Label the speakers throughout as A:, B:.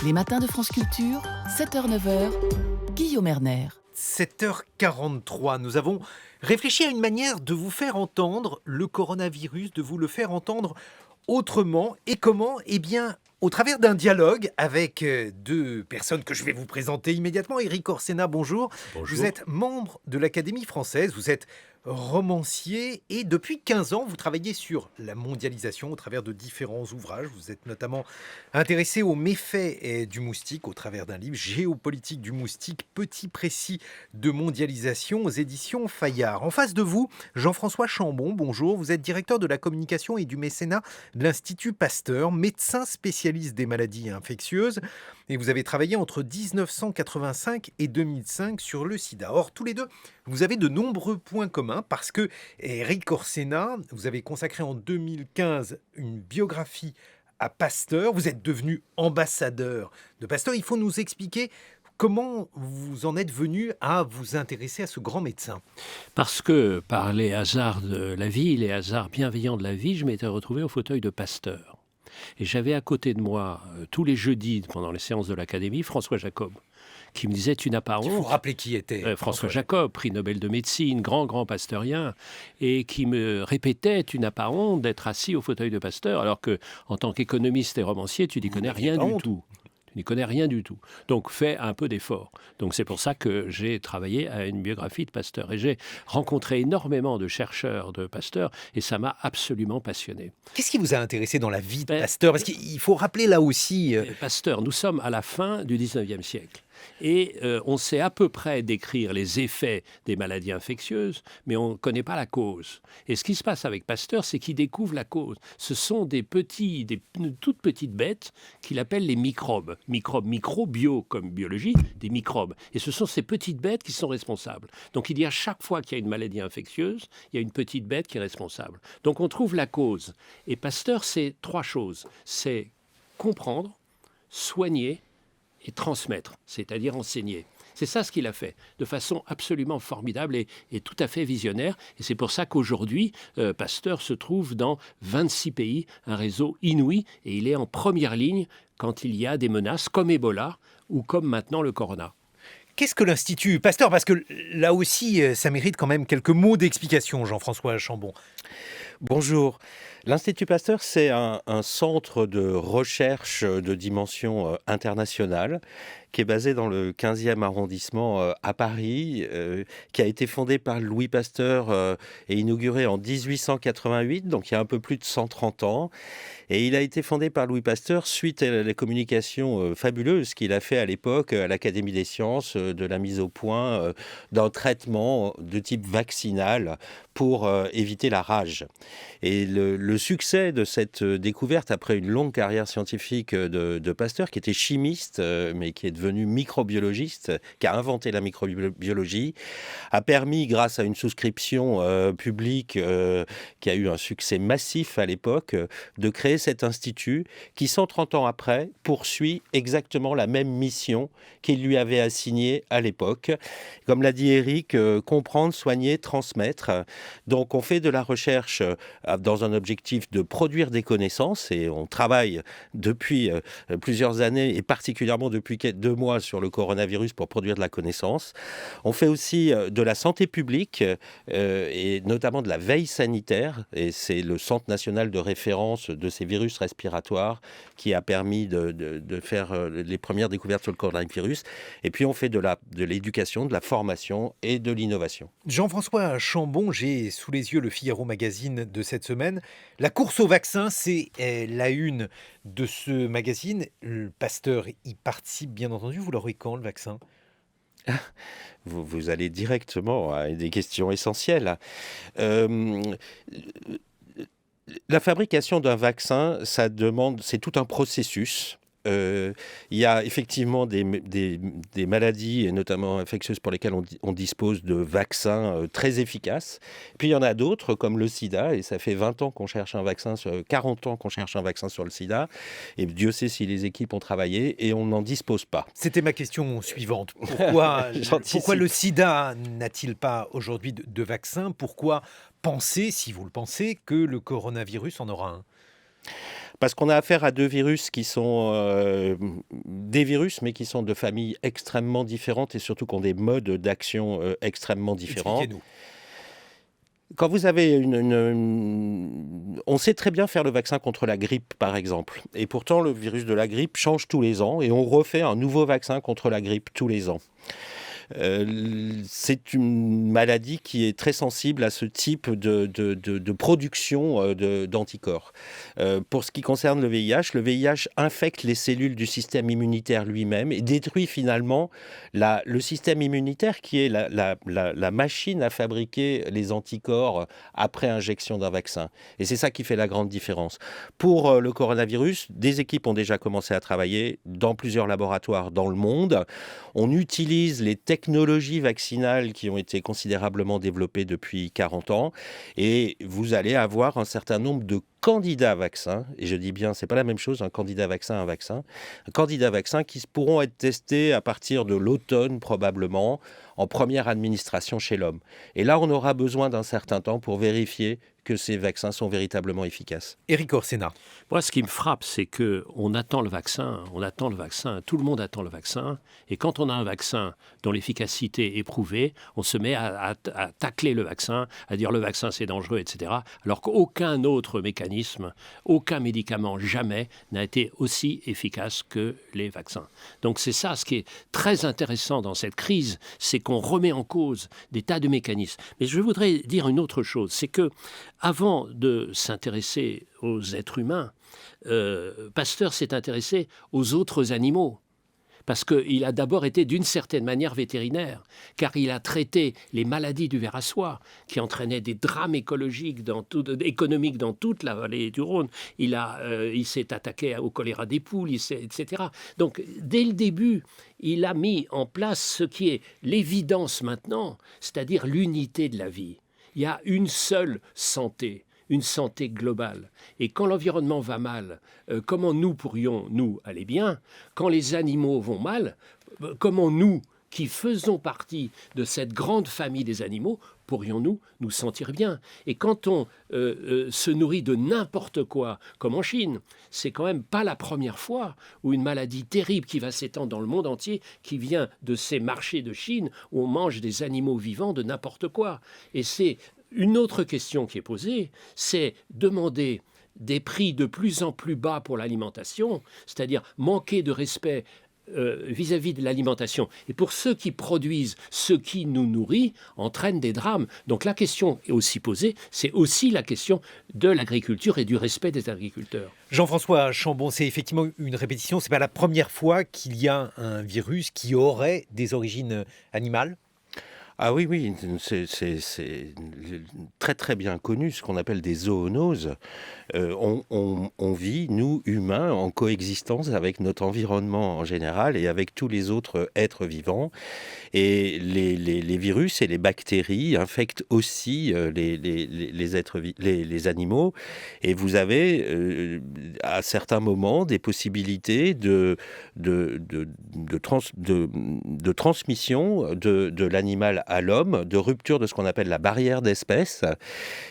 A: Les matins de France Culture, 7h-9h, Guillaume Erner.
B: 7h43, nous avons réfléchi à une manière de vous faire entendre le coronavirus, de vous le faire entendre autrement. Et comment? Eh bien, au travers d'un dialogue avec deux personnes que je vais vous présenter immédiatement. Éric Orsena, bonjour.
C: Bonjour.
B: Vous êtes membre de l'Académie française, vous êtes romancier et depuis 15 ans, vous travaillez sur la mondialisation au travers de différents ouvrages. Vous êtes notamment intéressé aux méfaits du moustique au travers d'un livre, Géopolitique du moustique, petit précis de mondialisation aux éditions Fayard. En face de vous, Jean-François Chambon, bonjour. Vous êtes directeur de la communication et du mécénat de l'Institut Pasteur, médecin spécialiste des maladies infectieuses. Et vous avez travaillé entre 1985 et 2005 sur le sida. Or, tous les deux, vous avez de nombreux points communs parce que Éric Orsena, vous avez consacré en 2015 une biographie à Pasteur. Vous êtes devenu ambassadeur de Pasteur. Il faut nous expliquer comment vous en êtes venu à vous intéresser à ce grand médecin.
C: Parce que par les hasards de la vie, les hasards bienveillants de la vie, je m'étais retrouvé au fauteuil de Pasteur. Et j'avais à côté de moi, tous les jeudis, pendant les séances de l'Académie, François Jacob, qui me disait « Tu n'as pas honte ».
B: Il faut rappeler qui était
C: François Jacob, prix Nobel de médecine, grand pasteurien, et qui me répétait « Tu n'as pas honte d'être assis au fauteuil de Pasteur », alors que en tant qu'économiste et romancier, tu n'y connais rien du tout. Tu n'y connais rien du tout. Donc, fais un peu d'effort. Donc, c'est pour ça que j'ai travaillé à une biographie de Pasteur. Et j'ai rencontré énormément de chercheurs de Pasteur et ça m'a absolument passionné.
B: Qu'est-ce qui vous a intéressé dans la vie de Pasteur? Parce qu'il faut rappeler là aussi...
C: Pasteur, nous sommes à la fin du 19e siècle. Et on sait à peu près décrire les effets des maladies infectieuses, mais on ne connaît pas la cause. Et ce qui se passe avec Pasteur, c'est qu'il découvre la cause. Ce sont des toutes petites bêtes qu'il appelle les microbes. Microbio comme biologie, des microbes. Et ce sont ces petites bêtes qui sont responsables. Donc il y a chaque fois qu'il y a une maladie infectieuse, il y a une petite bête qui est responsable. Donc on trouve la cause. Et Pasteur, c'est trois choses. C'est comprendre, soigner et transmettre, c'est-à-dire enseigner. C'est ça ce qu'il a fait, de façon absolument formidable et tout à fait visionnaire. Et c'est pour ça qu'aujourd'hui, Pasteur se trouve dans 26 pays, un réseau inouï, et il est en première ligne quand il y a des menaces comme Ebola ou comme maintenant le corona.
B: Qu'est-ce que l'Institut Pasteur? Parce que là aussi, ça mérite quand même quelques mots d'explication, Jean-François Chambon.
D: Bonjour. L'Institut Pasteur, c'est un centre de recherche de dimension internationale qui est basé dans le 15e arrondissement à Paris, qui a été fondé par Louis Pasteur et inauguré en 1888, donc il y a un peu plus de 130 ans. Et il a été fondé par Louis Pasteur suite à la communication fabuleuse qu'il a fait à l'époque à l'Académie des sciences de la mise au point d'un traitement de type vaccinal pour éviter la rage. Et le succès de cette découverte, après une longue carrière scientifique de Pasteur, qui était chimiste, mais qui est devenu microbiologiste, qui a inventé la microbiologie, a permis, grâce à une souscription publique qui a eu un succès massif à l'époque, de créer cet institut qui, 130 ans après, poursuit exactement la même mission qu'il lui avait assignée à l'époque. Comme l'a dit Éric, comprendre, soigner, transmettre. Donc on fait de la recherche dans un objectif de produire des connaissances et on travaille depuis plusieurs années et particulièrement depuis 2 mois sur le coronavirus pour produire de la connaissance. On fait aussi de la santé publique et notamment de la veille sanitaire et c'est le Centre national de référence de ces virus respiratoires qui a permis de faire les premières découvertes sur le coronavirus. Et puis on fait de l'éducation, de la formation et de l'innovation.
B: Jean-François Chambon, j'ai sous les yeux le Figaro Magazine de cette semaine. La course au vaccin, c'est la une de ce magazine. Le Pasteur y participe, bien entendu. Vous l'aurez quand, le vaccin ?
D: Vous allez directement à des questions essentielles. La fabrication d'un vaccin, c'est tout un processus. Il y a effectivement des maladies, et notamment infectieuses, pour lesquelles on dispose de vaccins très efficaces. Puis il y en a d'autres, comme le sida, et ça fait 20 ans qu'on cherche un vaccin, 40 ans qu'on cherche un vaccin sur le sida, et Dieu sait si les équipes ont travaillé, et on n'en dispose pas.
B: C'était ma question suivante. Pourquoi le sida n'a-t-il pas aujourd'hui de vaccin? Pourquoi penser, si vous le pensez, que le coronavirus en aura un?
D: Parce qu'on a affaire à deux virus qui sont des virus, mais qui sont de familles extrêmement différentes et surtout qui ont des modes d'action extrêmement différents.
B: Expliquez-nous.
D: Quand vous avez on sait très bien faire le vaccin contre la grippe, par exemple. Et pourtant, le virus de la grippe change tous les ans et on refait un nouveau vaccin contre la grippe tous les ans. C'est une maladie qui est très sensible à ce type de production d'anticorps. Pour ce qui concerne le VIH infecte les cellules du système immunitaire lui-même et détruit finalement le système immunitaire qui est la machine à fabriquer les anticorps après injection d'un vaccin. Et c'est ça qui fait la grande différence. Pour le coronavirus, des équipes ont déjà commencé à travailler dans plusieurs laboratoires dans le monde. On utilise les technologies vaccinales qui ont été considérablement développées depuis 40 ans et vous allez avoir un certain nombre de candidats vaccins, et je dis bien, c'est pas la même chose, un candidat vaccin qui pourront être testés à partir de l'automne probablement, en première administration chez l'homme. Et là, on aura besoin d'un certain temps pour vérifier que ces vaccins sont véritablement efficaces.
B: Éric Orsena.
C: Moi, ce qui me frappe, c'est qu'on attend le vaccin, tout le monde attend le vaccin, et quand on a un vaccin dont l'efficacité est prouvée, on se met à tacler le vaccin, à dire le vaccin c'est dangereux, etc., alors qu'aucun autre mécanisme, aucun médicament, jamais n'a été aussi efficace que les vaccins. Donc c'est ça, ce qui est très intéressant dans cette crise, c'est qu'on remet en cause des tas de mécanismes. Mais je voudrais dire une autre chose, c'est que avant de s'intéresser aux êtres humains, Pasteur s'est intéressé aux autres animaux. Parce qu'il a d'abord été d'une certaine manière vétérinaire, car il a traité les maladies du ver à soie, qui entraînaient des drames écologiques économiques dans toute la vallée du Rhône. Il s'est attaqué au choléra des poules, etc. Donc, dès le début, il a mis en place ce qui est l'évidence maintenant, c'est-à-dire l'unité de la vie. Il y a une seule santé, une santé globale. Et quand l'environnement va mal, comment nous pourrions, nous, aller bien? Quand les animaux vont mal, comment nous, qui faisons partie de cette grande famille des animaux, pourrions-nous nous sentir bien? Et quand on se nourrit de n'importe quoi, comme en Chine, c'est quand même pas la première fois où une maladie terrible qui va s'étendre dans le monde entier, qui vient de ces marchés de Chine, où on mange des animaux vivants de n'importe quoi. Et c'est une autre question qui est posée, c'est demander des prix de plus en plus bas pour l'alimentation, c'est-à-dire manquer de respect vis-à-vis de l'alimentation. Et pour ceux qui produisent ce qui nous nourrit, entraîne des drames. Donc la question est aussi posée, c'est aussi la question de l'agriculture et du respect des agriculteurs.
B: Jean-François Chambon, c'est effectivement une répétition. C'est pas la première fois qu'il y a un virus qui aurait des origines animales?
D: Ah oui, c'est très très bien connu, ce qu'on appelle des zoonoses. On vit, nous, humains, en coexistence avec notre environnement en général et avec tous les autres êtres vivants. Et les virus et les bactéries infectent aussi les animaux. Et vous avez, à certains moments, des possibilités de transmission de l'animal à l'homme, de rupture de ce qu'on appelle la barrière d'espèce.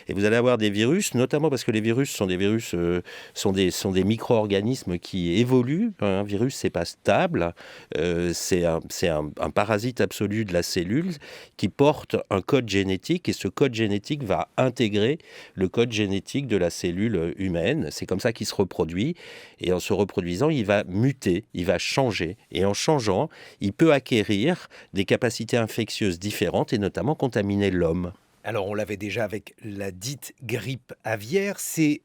D: Et vous allez avoir des virus, notamment parce que les virus sont des micro-organismes qui évoluent. Un virus, c'est pas stable. C'est un parasite absolu de la cellule qui porte un code génétique et ce code génétique va intégrer le code génétique de la cellule humaine. C'est comme ça qu'il se reproduit. Et en se reproduisant, il va muter, il va changer. Et en changeant, il peut acquérir des capacités infectieuses différentes et notamment contaminer l'homme.
B: Alors, on l'avait déjà avec la dite grippe aviaire. C'est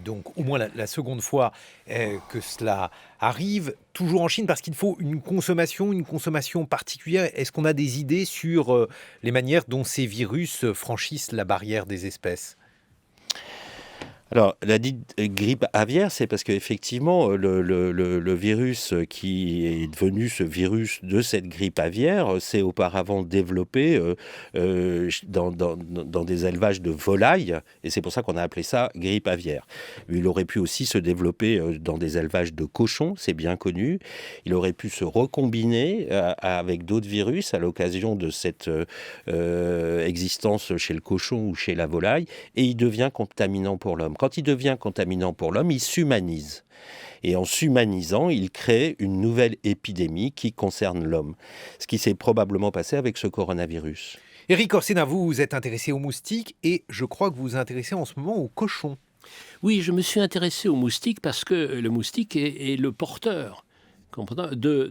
B: donc au moins la seconde fois que cela arrive, toujours en Chine, parce qu'il faut une consommation particulière. Est-ce qu'on a des idées sur les manières dont ces virus franchissent la barrière des espèces ?
D: Alors, la dite grippe aviaire, c'est parce qu'effectivement, le virus qui est devenu ce virus de cette grippe aviaire s'est auparavant développé dans des élevages de volailles, et c'est pour ça qu'on a appelé ça grippe aviaire. Il aurait pu aussi se développer dans des élevages de cochons, c'est bien connu. Il aurait pu se recombiner avec d'autres virus à l'occasion de cette existence chez le cochon ou chez la volaille, et il devient contaminant pour l'homme. quand il devient contaminant pour l'homme, il s'humanise. Et en s'humanisant, il crée une nouvelle épidémie qui concerne l'homme. Ce qui s'est probablement passé avec ce coronavirus.
B: Éric Orsena, vous vous êtes intéressé aux moustiques et je crois que vous vous intéressez en ce moment aux cochons.
C: Oui, je me suis intéressé aux moustiques parce que le moustique est le porteur de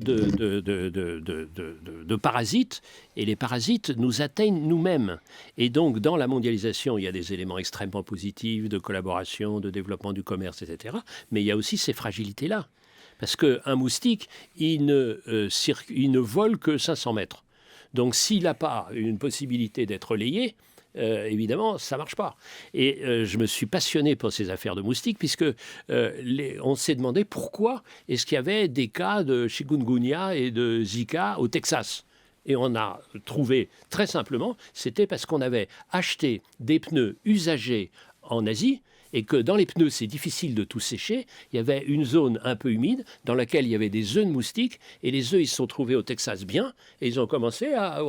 C: parasites, et les parasites nous atteignent nous-mêmes. Et donc, dans la mondialisation, il y a des éléments extrêmement positifs de collaboration, de développement du commerce, etc. Mais il y a aussi ces fragilités-là. Parce qu'un moustique, il ne vole que 500 mètres. Donc, s'il n'a pas une possibilité d'être layé, évidemment, ça ne marche pas. Et je me suis passionné pour ces affaires de moustiques, puisque on s'est demandé pourquoi est-ce qu'il y avait des cas de chikungunya et de Zika au Texas. Et on a trouvé très simplement, c'était parce qu'on avait acheté des pneus usagés en Asie, et que dans les pneus, c'est difficile de tout sécher. Il y avait une zone un peu humide dans laquelle il y avait des œufs de moustiques, et les œufs, ils se sont trouvés au Texas bien, et ils ont commencé à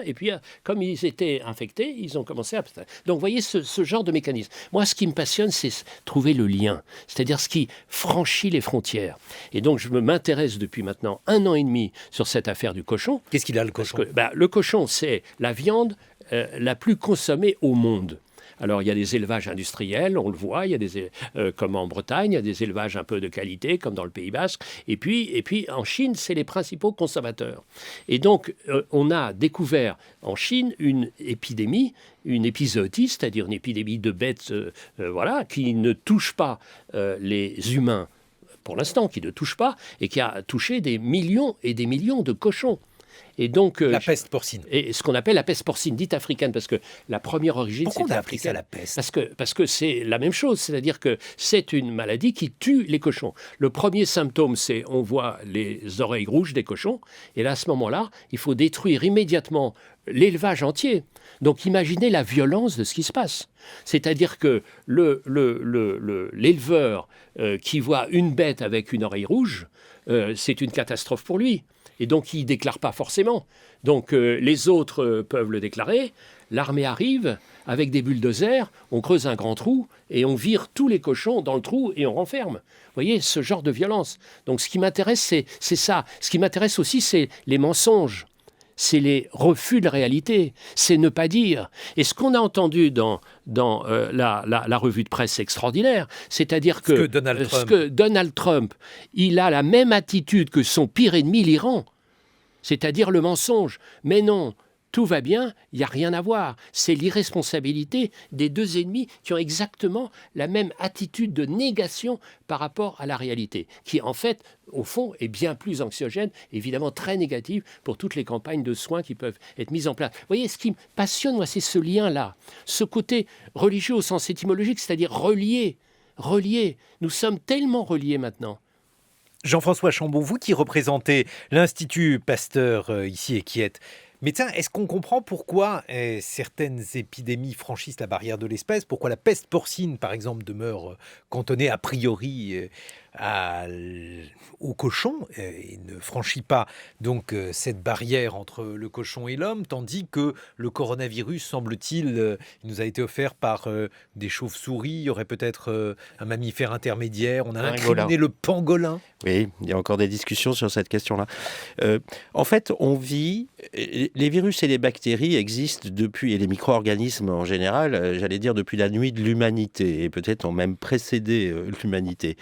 C: et puis comme ils étaient infectés, ils ont commencé à... Donc vous voyez ce genre de mécanisme. Moi, ce qui me passionne, c'est trouver le lien, c'est-à-dire ce qui franchit les frontières. Et donc je m'intéresse depuis maintenant 1 an et demi sur cette affaire du cochon.
B: Qu'est-ce qu'il a, le cochon ?
C: Le cochon, c'est la viande la plus consommée au monde. Alors, il y a des élevages industriels, on le voit, il y a des, comme en Bretagne, il y a des élevages un peu de qualité, comme dans le Pays Basque. Et puis en Chine, c'est les principaux consommateurs. Et donc, on a découvert en Chine une épidémie, une épizootie, c'est-à-dire une épidémie de bêtes qui ne touche pas les humains, pour l'instant, qui ne touche pas, et qui a touché des millions et des millions de cochons. Et donc,
B: la peste porcine.
C: Et ce qu'on appelle la peste porcine, dite africaine, parce que la première origine,
B: Pourquoi
C: c'est
B: on a appelé ça
C: africaine.
B: la peste ?
C: Parce que c'est la même chose, c'est-à-dire que c'est une maladie qui tue les cochons. Le premier symptôme, c'est on voit les oreilles rouges des cochons, et là, à ce moment-là, il faut détruire immédiatement l'élevage entier. Donc imaginez la violence de ce qui se passe. C'est-à-dire que l'éleveur qui voit une bête avec une oreille rouge, c'est une catastrophe pour lui. Et donc, il ne déclare pas forcément. Donc, les autres peuvent le déclarer. L'armée arrive avec des bulldozers, on creuse un grand trou et on vire tous les cochons dans le trou et on renferme. Vous voyez, ce genre de violence. Donc, ce qui m'intéresse, c'est ça. Ce qui m'intéresse aussi, c'est les mensonges. C'est les refus de la réalité. C'est ne pas dire. Et ce qu'on a entendu dans la revue de presse extraordinaire, c'est-à-dire que Donald Trump, il a la même attitude que son pire ennemi, l'Iran, c'est-à-dire le mensonge. Mais non, tout va bien, il n'y a rien à voir. C'est l'irresponsabilité des deux ennemis qui ont exactement la même attitude de négation par rapport à la réalité, qui en fait, au fond, est bien plus anxiogène, évidemment très négative pour toutes les campagnes de soins qui peuvent être mises en place. Vous voyez, ce qui me passionne, moi, c'est ce lien-là, ce côté religieux au sens étymologique, c'est-à-dire relié. Nous sommes tellement reliés maintenant.
B: Jean-François Chambon, vous qui représentez l'Institut Pasteur ici et qui êtes médecin, est-ce qu'on comprend pourquoi certaines épidémies franchissent la barrière de l'espèce ? Pourquoi la peste porcine, par exemple, demeure cantonnée a priori au cochon et ne franchit pas donc cette barrière entre le cochon et l'homme, tandis que le coronavirus, semble-t-il, nous a été offert par des chauves-souris, il y aurait peut-être un mammifère intermédiaire, on a incriminé le pangolin.
D: Oui, il y a encore des discussions sur cette question-là. En fait, on vit... Les virus et les bactéries existent depuis, et les micro-organismes en général, j'allais dire depuis la nuit de l'humanité, et peut-être ont même précédé l'humanité.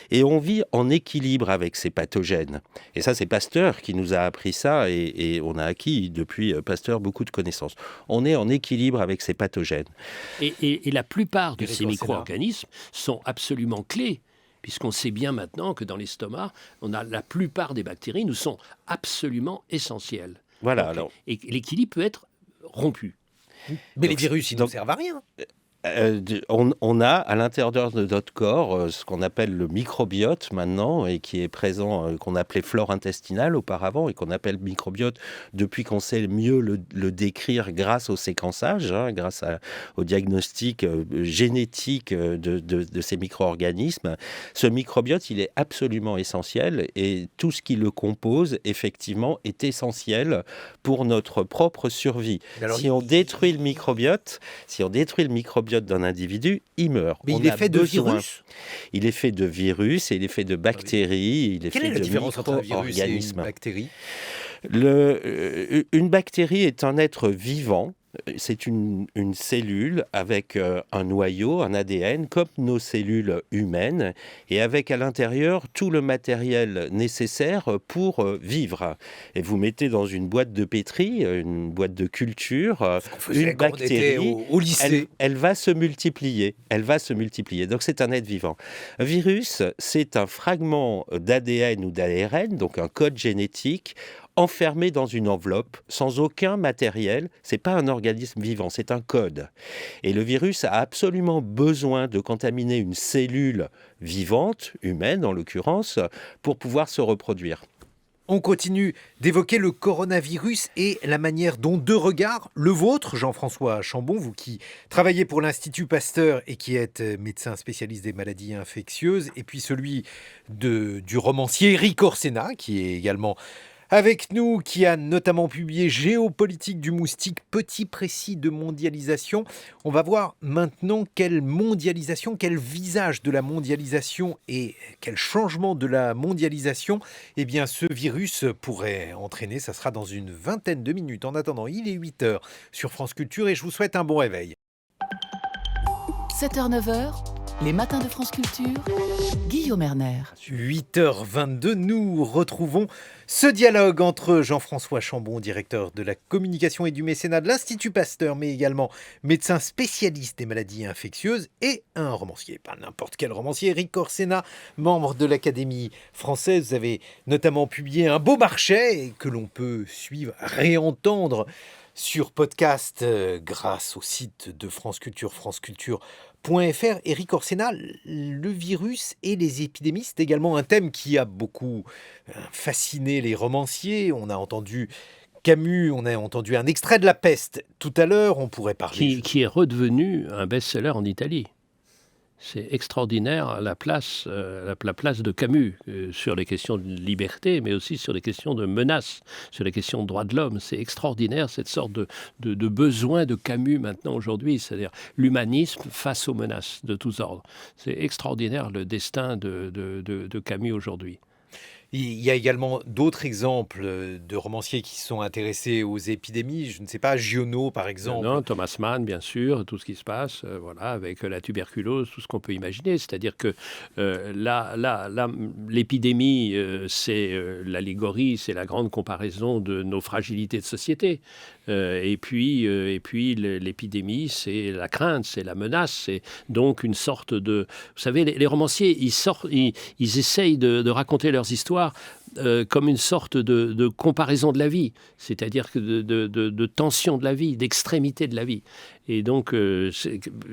D: Et on vit en équilibre avec ces pathogènes. Et ça, c'est Pasteur qui nous a appris ça, et on a acquis depuis Pasteur beaucoup de connaissances. On est en équilibre avec ces pathogènes.
C: Et la plupart de ces micro-organismes sont absolument clés, puisqu'on sait bien maintenant que dans l'estomac, la plupart des bactéries nous sont absolument essentielles.
D: Voilà.
C: Donc,
D: alors...
C: Et l'équilibre peut être rompu.
B: Mais les virus, ils ne servent à rien.
D: On a à l'intérieur de notre corps ce qu'on appelle le microbiote maintenant, et qui est présent, qu'on appelait flore intestinale auparavant, et qu'on appelle microbiote depuis qu'on sait mieux le décrire grâce au séquençage, grâce au diagnostic génétique de ces micro-organismes. Ce microbiote, il est absolument essentiel, et tout ce qui le compose, effectivement, est essentiel pour notre propre survie. Alors, si on détruit le microbiote, microbiote d'un individu, il meurt.
B: Mais
D: On
B: il est
D: a
B: fait de
D: besoin.
B: virus.
D: Il est fait de virus, et il est fait de bactéries, il est
B: Quelle
D: fait
B: est la
D: de
B: différence entre un virus et une
D: micro-organismes.
B: bactérie?
D: Une bactérie est un être vivant. C'est une cellule avec un noyau, un ADN, comme nos cellules humaines, et avec à l'intérieur tout le matériel nécessaire pour vivre. Et vous mettez dans une boîte de pétri, une boîte de culture,
B: Ce qu'on faisait
D: une
B: quand on était
D: bactérie.
B: au lycée.
D: Elle va se multiplier. Elle va se multiplier. Donc c'est un être vivant. Un virus, c'est un fragment d'ADN ou d'ARN, donc un code génétique, enfermé dans une enveloppe, sans aucun matériel. C'est pas un organisme vivant, c'est un code. Et le virus a absolument besoin de contaminer une cellule vivante, humaine en l'occurrence, pour pouvoir se reproduire.
B: On continue d'évoquer le coronavirus et la manière dont deux regards, le vôtre, Jean-François Chambon, vous qui travaillez pour l'Institut Pasteur et qui êtes médecin spécialiste des maladies infectieuses, et puis celui du romancier Eric Orsena, qui est également avec nous, qui a notamment publié Géopolitique du moustique, petit précis de mondialisation. On va voir maintenant quelle mondialisation, quel visage de la mondialisation et quel changement de la mondialisation, eh bien, ce virus pourrait entraîner. Ça sera dans une vingtaine de minutes. En attendant, il est 8h sur France Culture et je vous souhaite un bon réveil.
A: 7h, 9h, les matins de France Culture, Guillaume Erner.
B: 8h22, nous retrouvons ce dialogue entre Jean-François Chambon, directeur de la communication et du mécénat de l'Institut Pasteur, mais également médecin spécialiste des maladies infectieuses, et un romancier, pas n'importe quel romancier, Eric Orsena, membre de l'Académie française. Vous avez notamment publié Un beau marché, que l'on peut suivre, réentendre sur podcast grâce au site de France Culture, franceculture.fr. Eric Orsena, le virus et les épidémies, c'est également un thème qui a beaucoup fasciné les romanciers. On a entendu Camus, on a entendu un extrait de La Peste. Tout à l'heure, on pourrait parler...
C: Qui est redevenu un best-seller en Italie. C'est extraordinaire la place de Camus sur les questions de liberté, mais aussi sur les questions de menaces, sur les questions de droits de l'homme. C'est extraordinaire cette sorte de besoin de Camus maintenant aujourd'hui, c'est-à-dire l'humanisme face aux menaces de tous ordres. C'est extraordinaire le destin de Camus aujourd'hui.
B: Il y a également d'autres exemples de romanciers qui sont intéressés aux épidémies. Je ne sais pas, Giono par exemple.
C: Non, Thomas Mann, bien sûr, tout ce qui se passe, voilà, avec la tuberculose, tout ce qu'on peut imaginer. C'est-à-dire que l'épidémie, c'est l'allégorie, c'est la grande comparaison de nos fragilités de société. Et puis l'épidémie, c'est la crainte, c'est la menace, c'est donc une sorte de... Vous savez, les romanciers, ils essayent de raconter leurs histoires comme une sorte de comparaison de la vie, c'est-à-dire que de tension de la vie, d'extrémité de la vie. Et donc,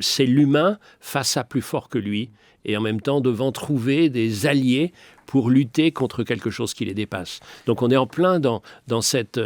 C: c'est l'humain face à plus fort que lui, et en même temps devant trouver des alliés pour lutter contre quelque chose qui les dépasse. Donc on est en plein dans cette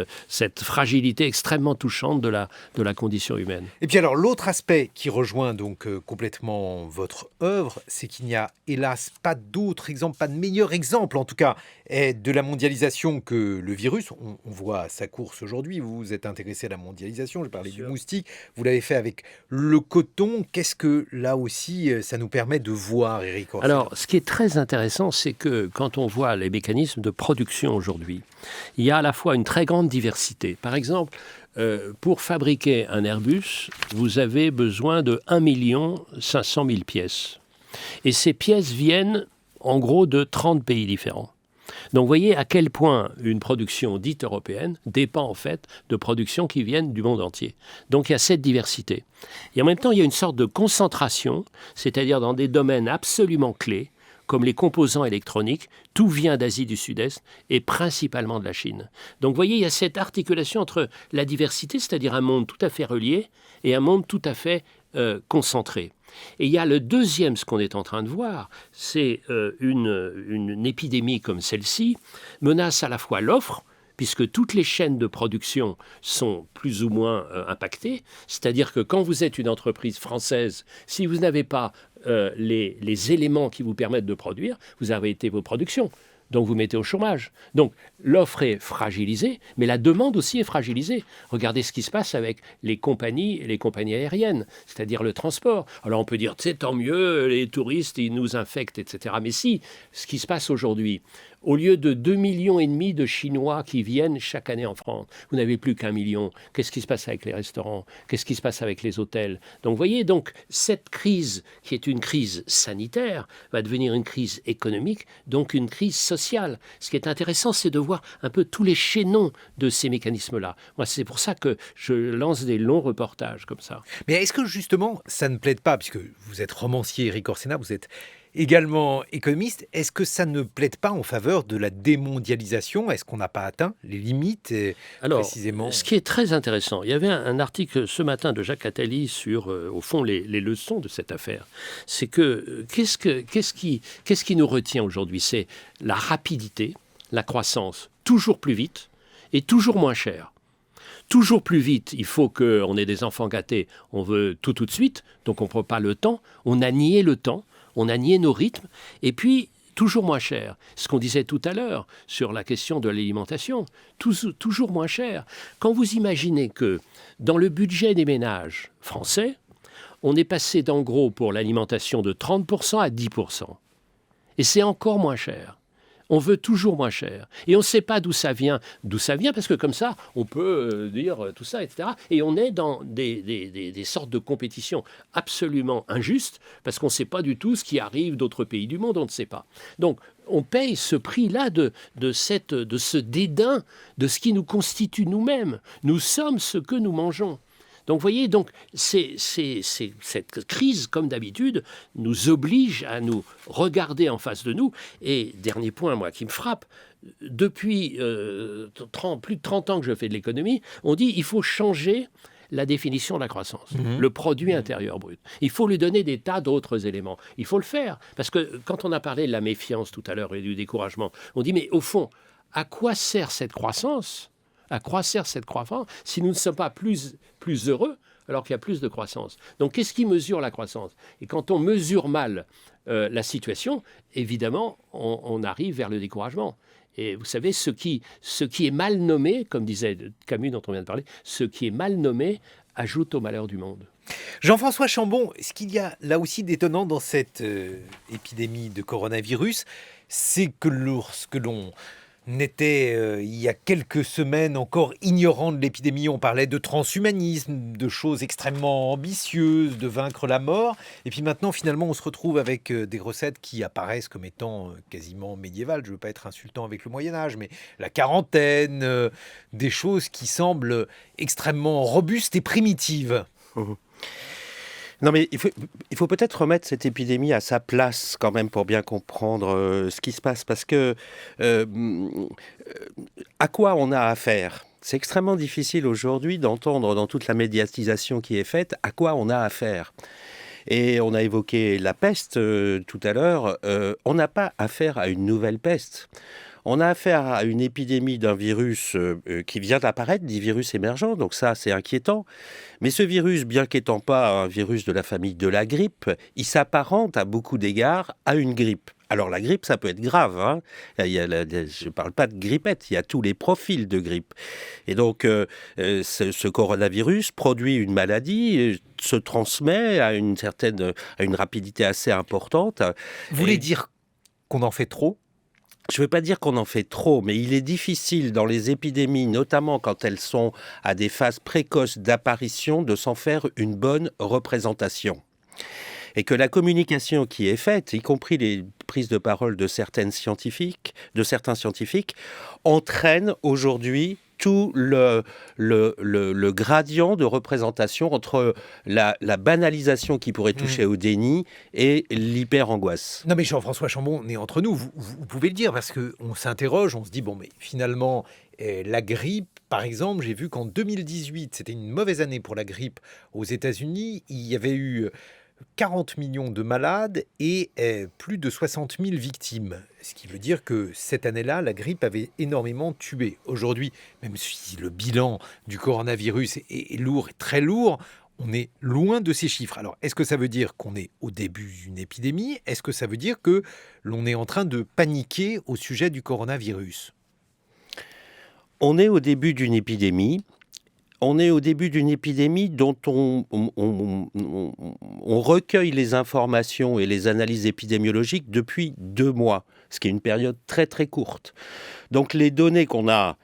C: fragilité extrêmement touchante de la condition humaine.
B: Et puis alors l'autre aspect qui rejoint donc complètement votre œuvre, c'est qu'il n'y a hélas pas d'autre exemple, pas de meilleur exemple en tout cas de la mondialisation que le virus. On voit sa course aujourd'hui, vous vous êtes intéressé à la mondialisation, je parlais du moustique, vous l'avez fait avec le coton. Qu'est-ce que là aussi ça nous permet de voir, Eric Orsena ?
C: Alors ce qui est très intéressant, c'est que quand on voit les mécanismes de production aujourd'hui, il y a à la fois une très grande diversité. Par exemple, pour fabriquer un Airbus, vous avez besoin de 1 500 000 pièces. Et ces pièces viennent en gros de 30 pays différents. Donc vous voyez à quel point une production dite européenne dépend en fait de productions qui viennent du monde entier. Donc il y a cette diversité. Et en même temps, il y a une sorte de concentration, c'est-à-dire dans des domaines absolument clés, comme les composants électroniques, tout vient d'Asie du Sud-Est et principalement de la Chine. Donc vous voyez, il y a cette articulation entre la diversité, c'est-à-dire un monde tout à fait relié, et un monde tout à fait concentré. Et il y a le deuxième, ce qu'on est en train de voir, c'est une épidémie comme celle-ci menace à la fois l'offre, puisque toutes les chaînes de production sont plus ou moins impactées. C'est-à-dire que quand vous êtes une entreprise française, si vous n'avez pas les éléments qui vous permettent de produire, vous arrêtez vos productions. donc vous mettez au chômage. Donc l'offre est fragilisée, mais la demande aussi est fragilisée. Regardez ce qui se passe avec les compagnies aériennes, c'est-à-dire le transport. Alors on peut dire, c'est tant mieux, les touristes, ils nous infectent, etc. Mais si, ce qui se passe aujourd'hui, au lieu de 2,5 millions de Chinois qui viennent chaque année en France, vous n'avez plus qu'1 million. Qu'est-ce qui se passe avec les restaurants? Qu'est-ce qui se passe avec les hôtels? Donc vous voyez, donc, cette crise, qui est une crise sanitaire, va devenir une crise économique, donc une crise sociale. Ce qui est intéressant, c'est de voir un peu tous les chaînons de ces mécanismes-là. Moi, c'est pour ça que je lance des longs reportages comme ça.
B: Mais est-ce que justement, ça ne plaide pas, puisque vous êtes romancier, Éric Orsena, vous êtes également économiste, est-ce que ça ne plaide pas en faveur de la démondialisation? Est-ce qu'on n'a pas atteint les limites
C: Alors,
B: précisément?
C: ce qui est très intéressant, il y avait un article ce matin de Jacques Attali sur, au fond, les leçons de cette affaire. C'est que, qu'est-ce qui nous retient aujourd'hui? C'est la rapidité, la croissance, toujours plus vite et toujours moins cher. Toujours plus vite, il faut qu'on ait des enfants gâtés, on veut tout de suite, donc on ne prend pas le temps, on a nié le temps, on a nié nos rythmes, et puis toujours moins cher. Ce qu'on disait tout à l'heure sur la question de l'alimentation, toujours moins cher. Quand vous imaginez que dans le budget des ménages français, on est passé d'en gros pour l'alimentation de 30% à 10%, et c'est encore moins cher. On veut toujours moins cher. Et on ne sait pas d'où ça vient. D'où ça vient, parce que comme ça, on peut dire tout ça, etc. Et on est dans des sortes de compétitions absolument injustes, parce qu'on ne sait pas du tout ce qui arrive d'autres pays du monde, on ne sait pas. Donc, on paye ce prix-là de ce dédain de ce qui nous constitue nous-mêmes. Nous sommes ce que nous mangeons. Donc, vous voyez, donc, cette crise, comme d'habitude, nous oblige à nous regarder en face de nous. Et dernier point, moi, qui me frappe, depuis plus de 30 ans que je fais de l'économie, on dit qu'il faut changer la définition de la croissance, le produit intérieur brut. Il faut lui donner des tas d'autres éléments. Il faut le faire. Parce que quand on a parlé de la méfiance tout à l'heure et du découragement, on dit, mais au fond, à quoi sert cette croissance ? À quoi sert cette croissance si nous ne sommes pas plus heureux alors qu'il y a plus de croissance? Donc, qu'est-ce qui mesure la croissance? Et quand on mesure mal la situation, évidemment, on arrive vers le découragement. Et vous savez, ce qui est mal nommé, comme disait Camus dont on vient de parler, ce qui est mal nommé ajoute au malheur du monde.
B: Jean-François Chambon, ce qu'il y a là aussi d'étonnant dans cette épidémie de coronavirus, c'est que lorsque l'on n'était, il y a quelques semaines, encore ignorant de l'épidémie, on parlait de transhumanisme, de choses extrêmement ambitieuses, de vaincre la mort. Et puis maintenant, finalement, on se retrouve avec des recettes qui apparaissent comme étant quasiment médiévales. Je ne veux pas être insultant avec le Moyen-Âge, mais la quarantaine, des choses qui semblent extrêmement robustes et primitives.
D: Non, mais il faut peut-être remettre cette épidémie à sa place quand même pour bien comprendre ce qui se passe. Parce que à quoi on a affaire? C'est extrêmement difficile aujourd'hui d'entendre dans toute la médiatisation qui est faite à quoi on a affaire. Et on a évoqué la peste tout à l'heure. On n'a pas affaire à une nouvelle peste. On a affaire à une épidémie d'un virus qui vient d'apparaître, dit virus émergent, donc ça c'est inquiétant. Mais ce virus, bien qu'étant pas un virus de la famille de la grippe, il s'apparente à beaucoup d'égards à une grippe. Alors la grippe, ça peut être grave, hein. Je ne parle pas de grippette, il y a tous les profils de grippe. Et donc ce coronavirus produit une maladie, se transmet à une rapidité assez importante.
B: Vous voulez dire qu'on en fait trop ?
D: Je ne veux pas dire qu'on en fait trop, mais il est difficile dans les épidémies, notamment quand elles sont à des phases précoces d'apparition, de s'en faire une bonne représentation. Et que la communication qui est faite, y compris les prises de parole de certains scientifiques, entraîne aujourd'hui tout le gradient de représentation entre la banalisation qui pourrait toucher au déni et l'hyper-angoisse.
B: Non mais Jean-François Chambon, on est entre nous, vous pouvez le dire, parce qu'on s'interroge, on se dit, bon mais finalement, la grippe, par exemple, j'ai vu qu'en 2018, c'était une mauvaise année pour la grippe aux États-Unis, il y avait eu 40 millions de malades et plus de 60 000 victimes. Ce qui veut dire que cette année-là, la grippe avait énormément tué. Aujourd'hui, même si le bilan du coronavirus est lourd, très lourd, on est loin de ces chiffres. Alors, est-ce que ça veut dire qu'on est au début d'une épidémie? Est-ce que ça veut dire que l'on est en train de paniquer au sujet du coronavirus?
D: On est au début d'une épidémie. On est au début d'une épidémie dont on recueille les informations et les analyses épidémiologiques depuis 2 mois, ce qui est une période très très courte. Donc les données qu'on a,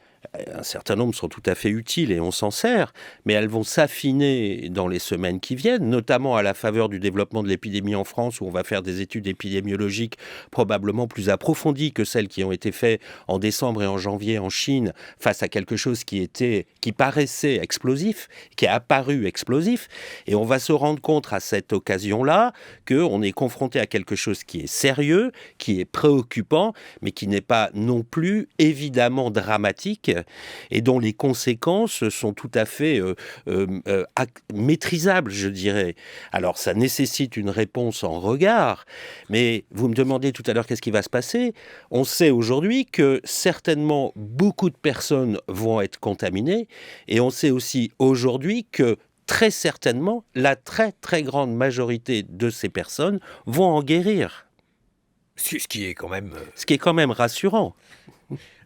D: un certain nombre sont tout à fait utiles et on s'en sert, mais elles vont s'affiner dans les semaines qui viennent, notamment à la faveur du développement de l'épidémie en France, où on va faire des études épidémiologiques probablement plus approfondies que celles qui ont été faites en décembre et en janvier en Chine, face à quelque chose qui paraissait explosif, qui est apparu explosif, et on va se rendre compte à cette occasion-là qu'on est confronté à quelque chose qui est sérieux, qui est préoccupant, mais qui n'est pas non plus évidemment dramatique, et dont les conséquences sont tout à fait maîtrisables, je dirais. Alors, ça nécessite une réponse en regard, mais vous me demandez tout à l'heure qu'est-ce qui va se passer. On sait aujourd'hui que certainement beaucoup de personnes vont être contaminées, et on sait aussi aujourd'hui que très certainement, la très très grande majorité de ces personnes vont en guérir.
B: Ce qui est quand même...
D: Ce qui est quand même rassurant.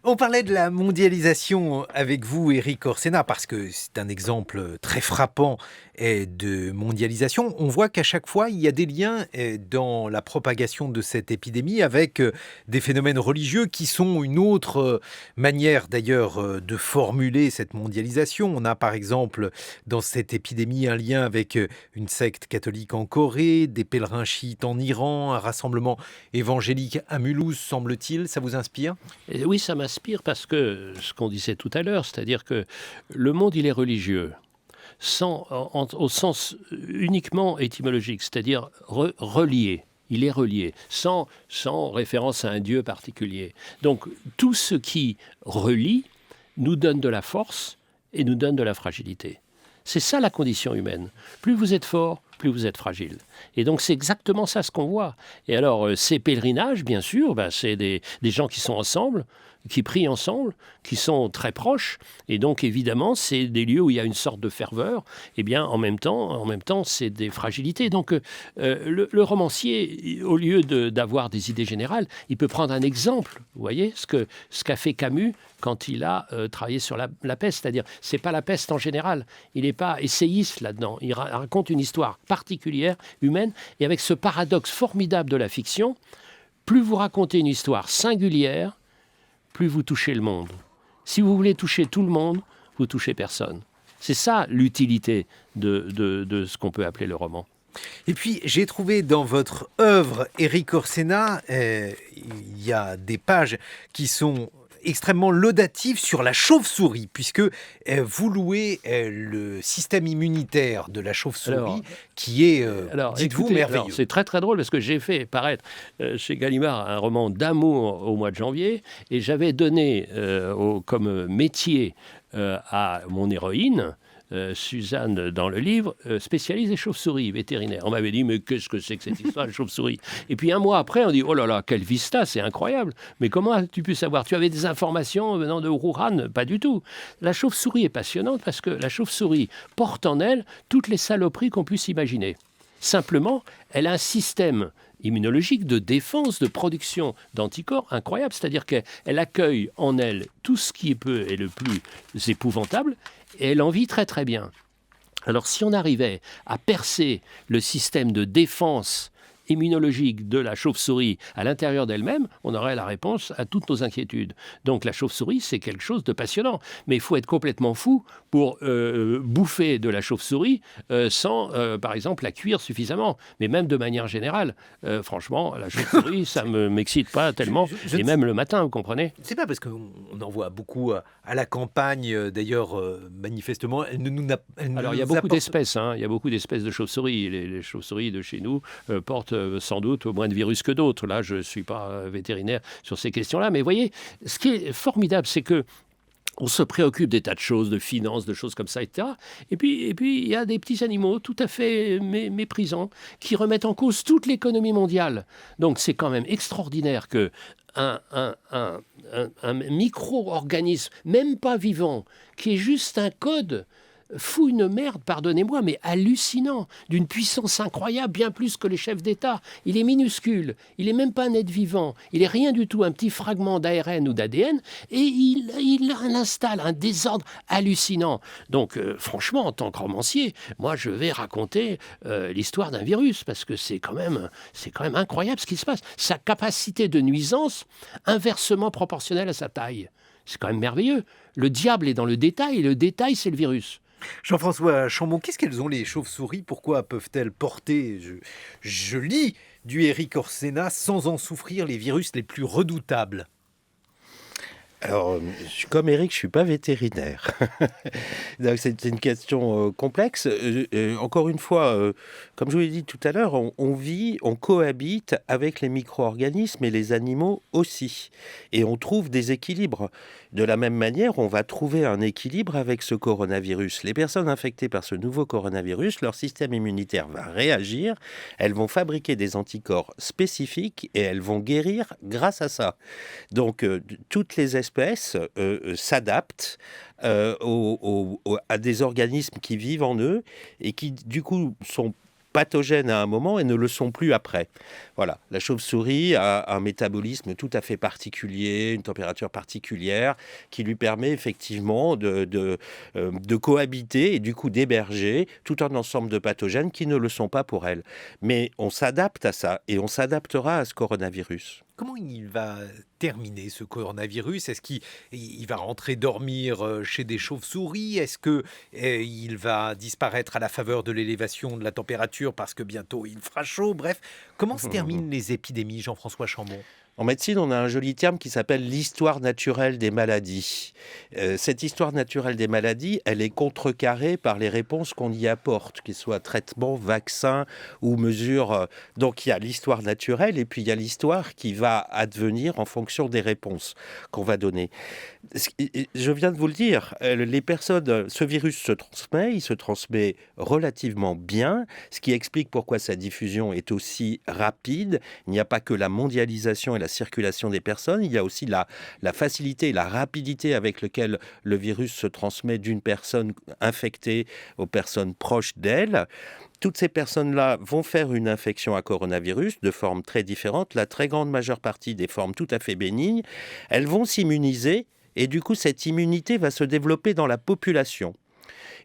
B: On parlait de la mondialisation avec vous, Éric Orsena, parce que c'est un exemple très frappant de mondialisation. On voit qu'à chaque fois, il y a des liens dans la propagation de cette épidémie avec des phénomènes religieux qui sont une autre manière d'ailleurs de formuler cette mondialisation. On a par exemple dans cette épidémie un lien avec une secte catholique en Corée, des pèlerins chiites en Iran, un rassemblement évangélique à Mulhouse, semble-t-il. Ça vous inspire ?
C: Et oui, ça m'inspire parce que ce qu'on disait tout à l'heure, c'est-à-dire que le monde, il est religieux, au sens uniquement étymologique, c'est-à-dire relié. Il est relié, sans référence à un Dieu particulier. Donc, tout ce qui relie nous donne de la force et nous donne de la fragilité. C'est ça la condition humaine. Plus vous êtes fort, plus vous êtes fragile. Et donc c'est exactement ça ce qu'on voit. Et alors ces pèlerinages, bien sûr, c'est des gens qui sont ensemble, qui prient ensemble, qui sont très proches. Et donc évidemment, c'est des lieux où il y a une sorte de ferveur. Et bien en même temps, c'est des fragilités. Donc le romancier, au lieu d'avoir des idées générales, il peut prendre un exemple. Vous voyez ce qu'a fait Camus quand il a travaillé sur la peste. C'est-à-dire, c'est pas la peste en général. Il n'est pas essayiste là-dedans. Il raconte une histoire particulière, humaine, et avec ce paradoxe formidable de la fiction, plus vous racontez une histoire singulière, plus vous touchez le monde. Si vous voulez toucher tout le monde, vous touchez personne. C'est ça l'utilité de ce qu'on peut appeler le roman.
B: Et puis, j'ai trouvé dans votre œuvre, Éric Orsena, il y a des pages qui sont extrêmement laudatif sur la chauve-souris, puisque vous louez le système immunitaire de la chauve-souris, qui est, dites-vous, merveilleux.
C: C'est très très drôle, parce que j'ai fait paraître chez Gallimard un roman d'amour au mois de janvier, et j'avais donné comme métier à mon héroïne, Suzanne, dans le livre, spécialiste des chauves-souris, vétérinaire. On m'avait dit, mais qu'est-ce que c'est que cette histoire de chauves-souris? Et puis un mois après, on dit, oh là là, quel vista, c'est incroyable. Mais comment as-tu pu savoir? Tu avais des informations venant de Wuhan? Pas du tout. La chauve-souris est passionnante parce que la chauve-souris porte en elle toutes les saloperies qu'on puisse imaginer. Simplement, elle a un système immunologique de défense, de production d'anticorps incroyable. C'est-à-dire qu'elle accueille en elle tout ce qui est le plus épouvantable, et elle en vit très très bien. Alors si on arrivait à percer le système de défense immunologique de la chauve-souris à l'intérieur d'elle-même, on aurait la réponse à toutes nos inquiétudes. Donc la chauve-souris, c'est quelque chose de passionnant. Mais il faut être complètement fou pour bouffer de la chauve-souris sans, par exemple, la cuire suffisamment. Mais même de manière générale, franchement, la chauve-souris, ça ne m'excite pas tellement. Et même le matin, vous comprenez?
B: C'est pas parce qu'on en voit beaucoup à la campagne, d'ailleurs, manifestement,
C: Alors, il y a beaucoup d'espèces. Il y a beaucoup d'espèces de chauves-souris. Les chauves-souris de chez nous portent sans doute moins de virus que d'autres. Là, je ne suis pas vétérinaire sur ces questions-là. Mais vous voyez, ce qui est formidable, c'est que on se préoccupe des tas de choses, de finances, de choses comme ça, etc. Et puis, il y a des petits animaux tout à fait méprisants qui remettent en cause toute l'économie mondiale. Donc, c'est quand même extraordinaire que un micro-organisme, même pas vivant, qui est juste un code, fout une merde, pardonnez-moi, mais hallucinant, d'une puissance incroyable, bien plus que les chefs d'État. Il est minuscule, il n'est même pas un être vivant, il est rien du tout, un petit fragment d'ARN ou d'ADN, et il installe un désordre hallucinant. Donc, franchement, en tant que romancier, moi, je vais raconter l'histoire d'un virus, parce que c'est quand même incroyable ce qui se passe. Sa capacité de nuisance inversement proportionnelle à sa taille. C'est quand même merveilleux. Le diable est dans le détail, et le détail, c'est le virus.
B: Jean-François Chambon, qu'est-ce qu'elles ont les chauves-souris? Pourquoi peuvent-elles porter, je lis du Éric Orsena, sans en souffrir les virus les plus redoutables?
D: Alors, comme Eric, je ne suis pas vétérinaire. Donc, c'est une question complexe. Encore une fois, comme je vous l'ai dit tout à l'heure, on vit, on cohabite avec les micro-organismes et les animaux aussi. Et on trouve des équilibres. De la même manière, on va trouver un équilibre avec ce coronavirus. Les personnes infectées par ce nouveau coronavirus, leur système immunitaire va réagir, elles vont fabriquer des anticorps spécifiques et elles vont guérir grâce à ça. Donc, toutes les espèces s'adaptent à des organismes qui vivent en eux et qui, du coup, sont pathogènes à un moment et ne le sont plus après. Voilà, la chauve-souris a un métabolisme tout à fait particulier, une température particulière qui lui permet effectivement de cohabiter et du coup d'héberger tout un ensemble de pathogènes qui ne le sont pas pour elle. Mais on s'adapte à ça et on s'adaptera à ce coronavirus.
B: Comment il va terminer ce coronavirus? Est-ce qu'il va rentrer dormir chez des chauves-souris? Est-ce qu'il va disparaître à la faveur de l'élévation de la température parce que bientôt il fera chaud? Bref, comment se terminent les épidémies, Jean-François Chambon?
D: En médecine, on a un joli terme qui s'appelle l'histoire naturelle des maladies. Cette histoire naturelle des maladies, elle est contrecarrée par les réponses qu'on y apporte, qu'ils soient traitements, vaccins ou mesures. Donc il y a l'histoire naturelle et puis il y a l'histoire qui va advenir en fonction des réponses qu'on va donner. Je viens de vous le dire, les personnes, ce virus il se transmet relativement bien, ce qui explique pourquoi sa diffusion est aussi rapide. Il n'y a pas que la mondialisation et la circulation des personnes, il y a aussi la facilité et la rapidité avec laquelle le virus se transmet d'une personne infectée aux personnes proches d'elle. Toutes ces personnes-là vont faire une infection à coronavirus de formes très différentes. La très grande majeure partie des formes tout à fait bénignes, elles vont s'immuniser et du coup cette immunité va se développer dans la population.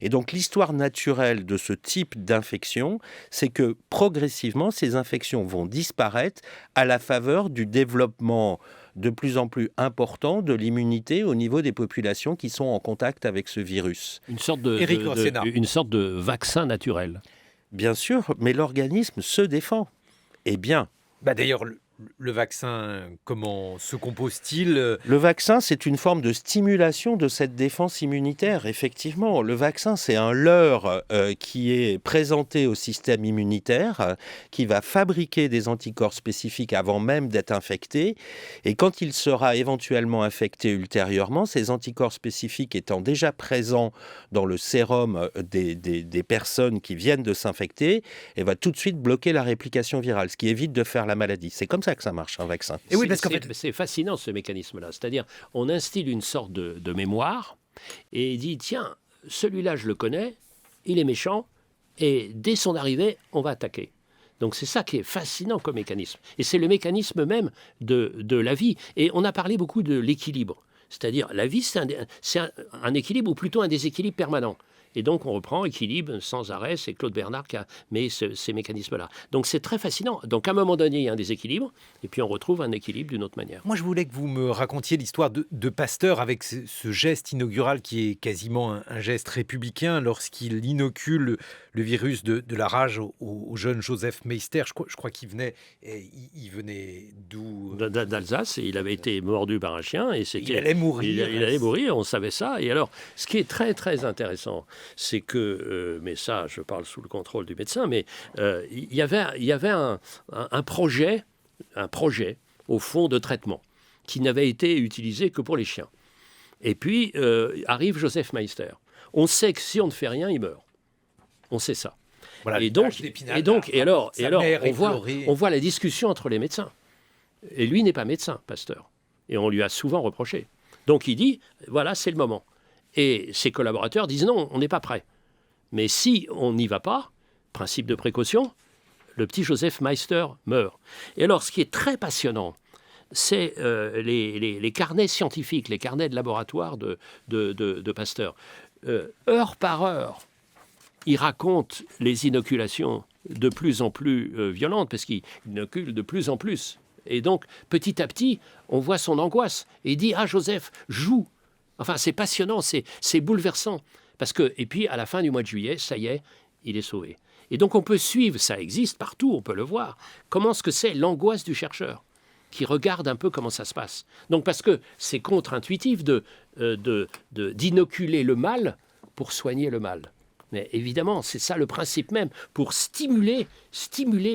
D: Et donc l'histoire naturelle de ce type d'infection, c'est que progressivement, ces infections vont disparaître à la faveur du développement de plus en plus important de l'immunité au niveau des populations qui sont en contact avec ce virus.
C: Une sorte de vaccin naturel.
D: Bien sûr, mais l'organisme se défend. Et bien.
B: D'ailleurs, le vaccin, comment se compose-t-il?
D: Le vaccin, c'est une forme de stimulation de cette défense immunitaire, effectivement. Le vaccin, c'est un leurre qui est présenté au système immunitaire, qui va fabriquer des anticorps spécifiques avant même d'être infecté. Et quand il sera éventuellement infecté ultérieurement, ces anticorps spécifiques étant déjà présents dans le sérum des personnes qui viennent de s'infecter, il va tout de suite bloquer la réplication virale, ce qui évite de faire la maladie. C'est comme ça que ça marche, un vaccin.
B: Et oui, parce qu'en fait...
C: C'est fascinant ce mécanisme-là. C'est-à-dire, on instille une sorte de mémoire et il dit, tiens, celui-là, je le connais, il est méchant, et dès son arrivée, on va attaquer. Donc c'est ça qui est fascinant comme mécanisme. Et c'est le mécanisme même de la vie. Et on a parlé beaucoup de l'équilibre. C'est-à-dire, la vie, c'est un équilibre ou plutôt un déséquilibre permanent. Et donc, on reprend équilibre sans arrêt. C'est Claude Bernard qui a mis ces mécanismes-là. Donc, c'est très fascinant. Donc, à un moment donné, il y a un déséquilibre. Et puis, on retrouve un équilibre d'une autre manière.
B: Moi, je voulais que vous me racontiez l'histoire de Pasteur avec ce geste inaugural qui est quasiment un geste républicain lorsqu'il inocule le virus de la rage au jeune Joseph Meister. Je crois qu'il venait d'où?
C: D'Alsace. Et il avait été mordu par un chien. Et
B: il allait mourir.
C: Il allait mourir. On savait ça. Et alors, ce qui est très, très intéressant, c'est que, mais ça, je parle sous le contrôle du médecin, mais il y avait un projet au fond de traitement qui n'avait été utilisé que pour les chiens. Et puis arrive Joseph Meister. On sait que si on ne fait rien, il meurt. On sait ça.
B: Voilà,
C: et alors, on voit la discussion entre les médecins. Et lui n'est pas médecin, Pasteur. Et on lui a souvent reproché. Donc il dit, voilà, c'est le moment. Et ses collaborateurs disent non, on n'est pas prêt. Mais si on n'y va pas, principe de précaution, le petit Joseph Meister meurt. Et alors, ce qui est très passionnant, c'est les carnets scientifiques, les carnets de laboratoire de Pasteur. Heure par heure, il raconte les inoculations de plus en plus violentes, parce qu'il inocule de plus en plus. Et donc, petit à petit, on voit son angoisse. Et il dit, Joseph, joue. Enfin, c'est passionnant, c'est bouleversant. Et puis, à la fin du mois de juillet, ça y est, il est sauvé. Et donc, on peut suivre, ça existe partout, on peut le voir, comment ce que c'est l'angoisse du chercheur, qui regarde un peu comment ça se passe. Donc, parce que c'est contre-intuitif d'inoculer le mal pour soigner le mal. Mais évidemment, c'est ça le principe même, pour stimuler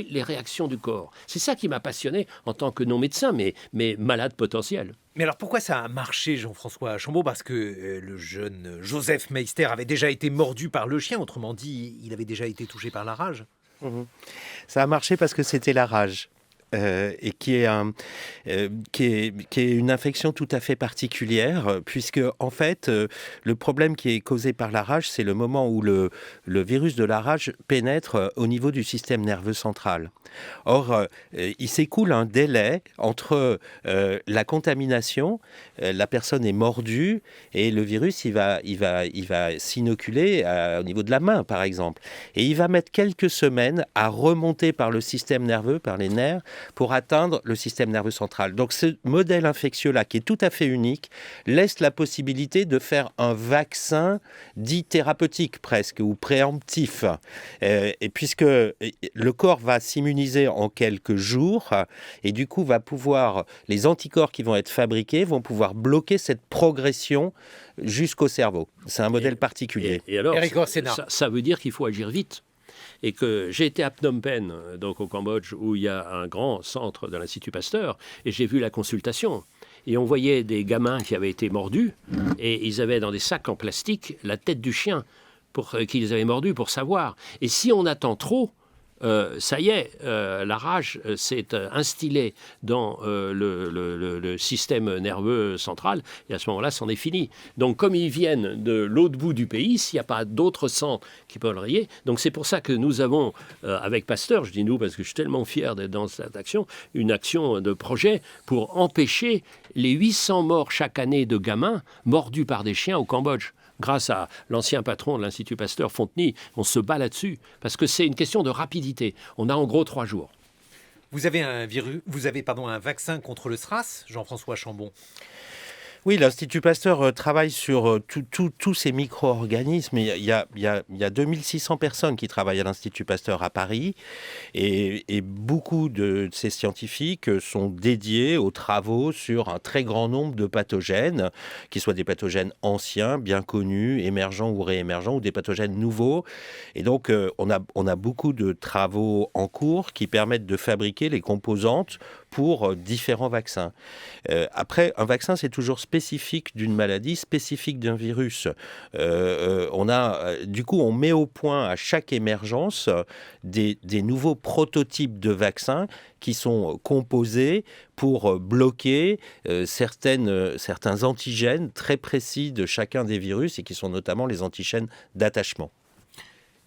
C: les réactions du corps. C'est ça qui m'a passionné en tant que non-médecin, mais malade potentiel.
B: Mais alors pourquoi ça a marché, Jean-François Chambaud? Parce que le jeune Joseph Meister avait déjà été mordu par le chien, autrement dit, il avait déjà été touché par la rage.
D: Ça a marché parce que c'était la rage. Et qui est une infection tout à fait particulière, puisque en fait, le problème qui est causé par la rage, c'est le moment où le virus de la rage pénètre au niveau du système nerveux central. Or, il s'écoule un délai entre la contamination, la personne est mordue, et le virus, il va s'inoculer au niveau de la main, par exemple. Et il va mettre quelques semaines à remonter par le système nerveux, par les nerfs, pour atteindre le système nerveux central. Donc ce modèle infectieux-là, qui est tout à fait unique, laisse la possibilité de faire un vaccin dit thérapeutique presque, ou préemptif. Et puisque le corps va s'immuniser en quelques jours, et du coup les anticorps qui vont être fabriqués vont pouvoir bloquer cette progression jusqu'au cerveau. C'est un modèle particulier.
C: Et alors,
B: Eric Orsena.
C: ça veut dire qu'il faut agir vite. Et que j'ai été à Phnom Penh, donc au Cambodge, où il y a un grand centre de l'Institut Pasteur, et j'ai vu la consultation. Et on voyait des gamins qui avaient été mordus, et ils avaient dans des sacs en plastique la tête du chien qu'ils avaient mordu pour savoir. Et si on attend trop, ça y est, la rage s'est instillée dans le système nerveux central, et à ce moment-là, c'en est fini. Donc, comme ils viennent de l'autre bout du pays, s'il n'y a pas d'autres centres qui peuvent le rayer, donc c'est pour ça que nous avons, avec Pasteur, je dis nous parce que je suis tellement fier d'être dans cette action, une action de projet pour empêcher les 800 morts chaque année de gamins mordus par des chiens au Cambodge. Grâce à l'ancien patron de l'Institut Pasteur, Fontenay, on se bat là-dessus, parce que c'est une question de rapidité. On a en gros 3 jours.
B: Vous avez un vaccin contre le SRAS, Jean-François Chambaud?
D: Oui, l'Institut Pasteur travaille sur tous ces micro-organismes. Il y a 2600 personnes qui travaillent à l'Institut Pasteur à Paris et beaucoup de ces scientifiques sont dédiés aux travaux sur un très grand nombre de pathogènes, qui soient des pathogènes anciens, bien connus, émergents ou réémergents, ou des pathogènes nouveaux. Et donc, on a beaucoup de travaux en cours qui permettent de fabriquer les composantes pour différents vaccins. Après, un vaccin, c'est toujours spécifique d'une maladie, spécifique d'un virus. Du coup, on met au point à chaque émergence des nouveaux prototypes de vaccins qui sont composés pour bloquer certains antigènes très précis de chacun des virus et qui sont notamment les antigènes d'attachement.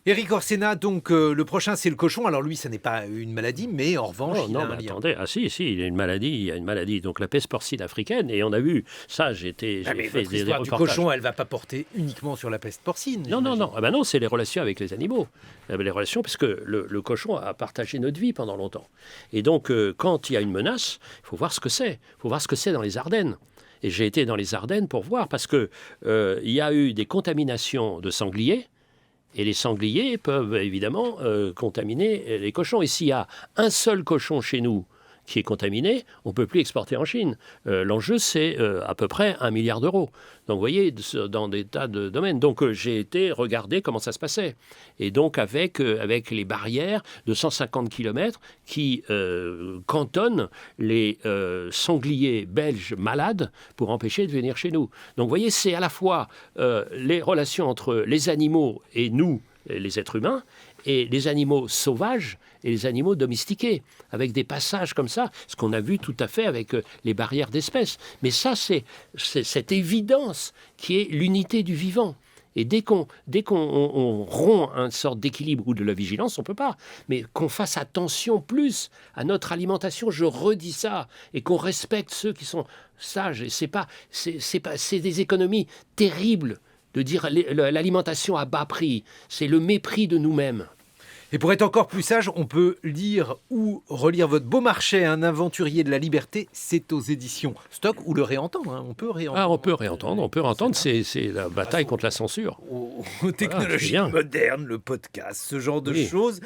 B: Eric Orsena, donc le prochain c'est le cochon. Alors lui, ça n'est pas une maladie, mais en revanche, il a un lien.
C: Attendez, il y a une maladie, donc la peste porcine africaine, et on a vu ça. J'ai fait des
B: l'histoire du
C: reportages.
B: cochon, elle va pas porter uniquement sur la peste porcine.
C: Non, non, c'est les relations avec les animaux. Les relations, parce que le cochon a partagé notre vie pendant longtemps. Et donc, quand il y a une menace, il faut voir ce que c'est. Il faut voir ce que c'est dans les Ardennes. Et j'ai été dans les Ardennes pour voir, parce que il y a eu des contaminations de sangliers. Et les sangliers peuvent évidemment contaminer les cochons. Et s'il y a un seul cochon chez nous qui est contaminé, on ne peut plus exporter en Chine. L'enjeu, c'est à peu près 1 milliard d'euros. Donc, vous voyez, dans des tas de domaines. Donc, j'ai été regarder comment ça se passait. Et donc, avec les barrières de 150 km qui cantonnent les sangliers belges malades pour empêcher de venir chez nous. Donc, vous voyez, c'est à la fois les relations entre les animaux et nous, les êtres humains, et les animaux sauvages et les animaux domestiqués, avec des passages comme ça, ce qu'on a vu tout à fait avec les barrières d'espèces. Mais ça, c'est cette évidence qui est l'unité du vivant. Et dès qu'on rompt une sorte d'équilibre ou de la vigilance, on ne peut pas. Mais qu'on fasse attention plus à notre alimentation, je redis ça, et qu'on respecte ceux qui sont sages. Et c'est des économies terribles de dire l'alimentation à bas prix. C'est le mépris de nous-mêmes.
B: Et pour être encore plus sage, on peut lire ou relire votre beau marché, Un aventurier de la liberté. C'est aux éditions Stock, ou le réentendre. On peut réentendre.
C: On peut réentendre. C'est la bataille contre la censure.
B: Aux technologies modernes, le podcast, ce genre de choses.